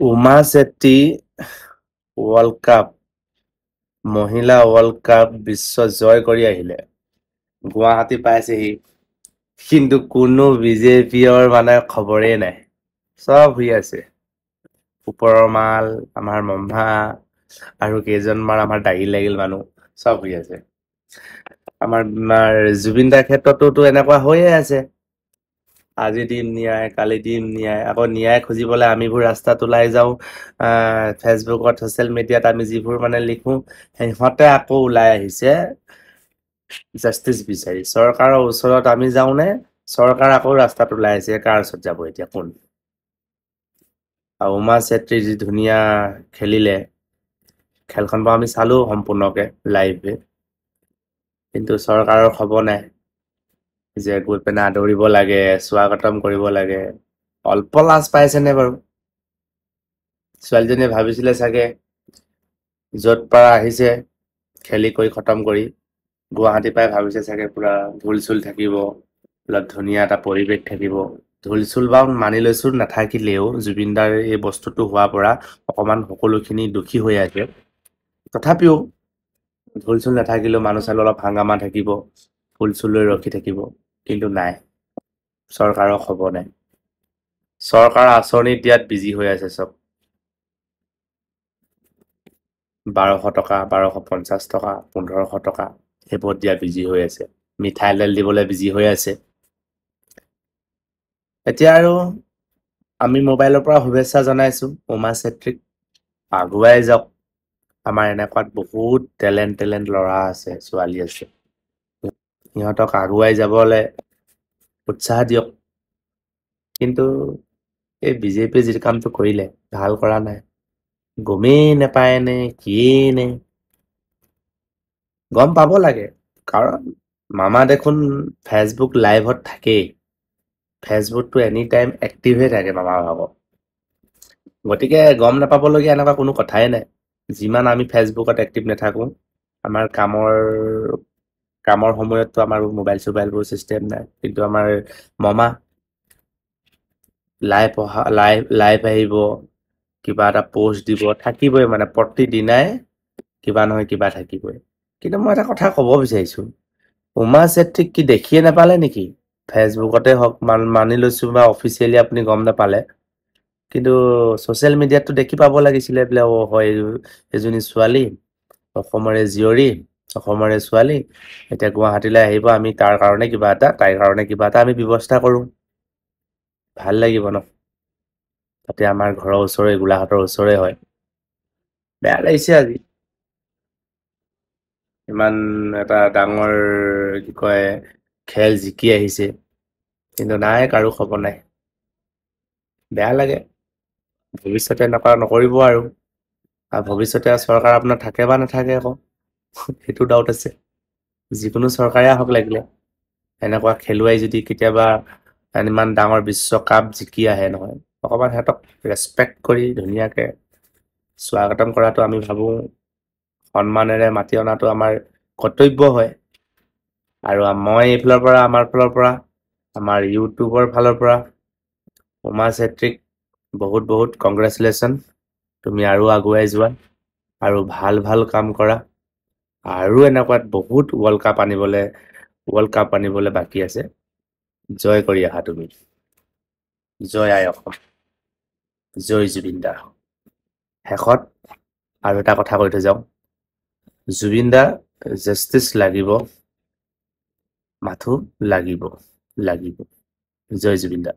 Uma Chetri world cup মহিলা world cup বিশ্ব জয় কৰি আহিলে গুৱাহাটী পাইছেহি কিন্তু কোনো বিজেপিৰ মানে খবৰেই নাই চব শুই আছে ওপৰৰ মাল আমাৰ মম্ভা আৰু কেইজনমান আমাৰ দাঢ়ি লাগিল মানুহ চব শুই আছে আমাৰ জুবিন দাৰ ক্ষেত্ৰতোতো এনেকুৱা হৈয়ে আছে আজি দিম ন্যায় কালি দিম ন্যায় আকৌ ন্যায় খুজিবলৈ আমিবোৰ ৰাস্তাত ওলাই যাওঁ ফেচবুকত ছ'চিয়েল মিডিয়াত আমি যিবোৰ মানে লিখোঁ সিহঁতে আকৌ ওলাই আহিছে জাষ্টিচ বিচাৰি চৰকাৰৰ ওচৰত আমি যাওঁনে চৰকাৰ আকৌ ৰাস্তাত ওলাই আহিছে কাৰ ওচৰত যাব এতিয়া কোন আৰু উমা চেত্ৰী যি ধুনীয়া খেলিলে খেলখন বাৰু আমি চালো সম্পূৰ্ণকে লাইভে কিন্তু চৰকাৰৰ খবৰ নাই যে গৈ পেলাই আদৰিব লাগে স্বাগতম কৰিব লাগে অল্প লাজ পাইছেনে বাৰু ছোৱালীজনীয়ে ভাবিছিলে চাগে য'ত পৰা আহিছে খেলি কৰি খতম কৰি গুৱাহাটী পাই ভাবিছে চাগে পুৰা ঢোল চোল থাকিব অলপ ধুনীয়া এটা পৰিৱেশ থাকিব ঢোল চোল বাৰু মানি লৈছো নাথাকিলেও জুবিনদাৰ এই বস্তুটো হোৱাৰ পৰা অকমান সকলোখিনি দুখী হৈ আছে তথাপিও ঢোল চোল নাথাকিলেও মানুহ চানুহ অলপ হাংগামা থাকিব ফুল চুল লৈ ৰখি থাকিব কিন্তু নাই চৰকাৰৰ খবৰ নাই চৰকাৰৰ আঁচনি দিয়াত বিজি হৈ আছে চব 1200 টকা 1250 টকা 1500 টকা সেইবোৰত দিয়া বিজি হৈ আছে মিঠাই তেল দিবলৈ বিজি হৈ আছে এতিয়া আৰু আমি মোবাইলৰ পৰা শুভেচ্ছা জনাইছো উমা চেত্ৰীক আগুৱাই যাওক আমাৰ এনেকুৱাত বহুত টেলেণ্ট ল'ৰা আছে ছোৱালী আছে সিহঁতক আগুৱাই যাবলৈ উৎসাহ দিয়ক কিন্তু এই বিজেপিয়ে যিটো কামটো কৰিলে ভাল কৰা নাই গমেই নাপায় নে কিয়েই নে গম পাব লাগে কাৰণ মামা দেখোন ফেচবুক লাইভত থাকেই ফেচবুকটো এনি টাইম এক্টিভে থাকে মামাৰ ভাগত গতিকে গম নাপাবলগীয়া এনেকুৱা কোনো কথাই নাই যিমান আমি ফেচবুকত এক্টিভ নাথাকোঁ আমাৰ কামৰ সময়ততো আমাৰ মোবাইলবোৰ চিষ্টেম নাই কিন্তু আমাৰ মামা লাইভ আহিব কিবা এটা পোষ্ট দিব থাকিবই মানে প্ৰতিদিনাই কিবা নহয় কিবা থাকিবই কিন্তু মই এটা কথা ক'ব বিচাৰিছো উমা চেত্ৰীক কি দেখিয়ে নাপালে নেকি ফেচবুকতে হওক মানি লৈছো বা অফিচিয়েলি আপুনি গম নাপালে কিন্তু ছ'চিয়েল মিডিয়াততো দেখি পাব লাগিছিলে বোলে হয় এজনী ছোৱালী অসমৰে জীয়ৰী অসমৰে ছোৱালী এতিয়া গুৱাহাটীলৈ আহিব আমি তাইৰ কাৰণে কিবা এটা আমি ব্যৱস্থা কৰোঁ ভাল লাগিব ন তাতে আমাৰ ঘৰৰ ওচৰৰে গোলাঘাটৰ ওচৰৰে হয় বেয়া লাগিছে আজি ইমান এটা ডাঙৰ কি কয় খেল জিকি আহিছে কিন্তু নাই কাৰো খবৰ নাই বেয়া লাগে ভৱিষ্যতে এনেকুৱা নকৰিব আৰু ভৱিষ্যতে চৰকাৰ আপোনাৰ থাকে বা নাথাকে আকৌ সেইটো ডাউট আছে যিকোনো চৰকাৰে আহক লাগিলে এনেকুৱা খেলুৱৈ যদি কেতিয়াবা ইমান ডাঙৰ বিশ্বকাপ জিকি আহে নহয় অকণমান সিহঁতক ৰেচপেক্ট কৰি ধুনীয়াকৈ স্বাগতম কৰাটো আমি ভাবোঁ সন্মানেৰে মাতি অনাটো আমাৰ কৰ্তব্য হয় আৰু মই এইফালৰ পৰা আমাৰ ইউটিউবৰ ফালৰ পৰা উমা চেত্ৰীক বহুত কংগ্ৰেচুলেশ্যন তুমি আৰু আগুৱাই যোৱা আৰু ভাল কাম কৰা আৰু এনেকুৱাত বহুত ৱৰ্ল্ড কাপ আনিবলৈ বাকী আছে জয় কৰি আহা তুমি জয় আই অসম জয় জুবিন দা শেষত আৰু এটা কথা কৈ থৈ যাওঁ জুবিন দা জাষ্টিচ লাগিব মাথো লাগিব জয় জুবিন দা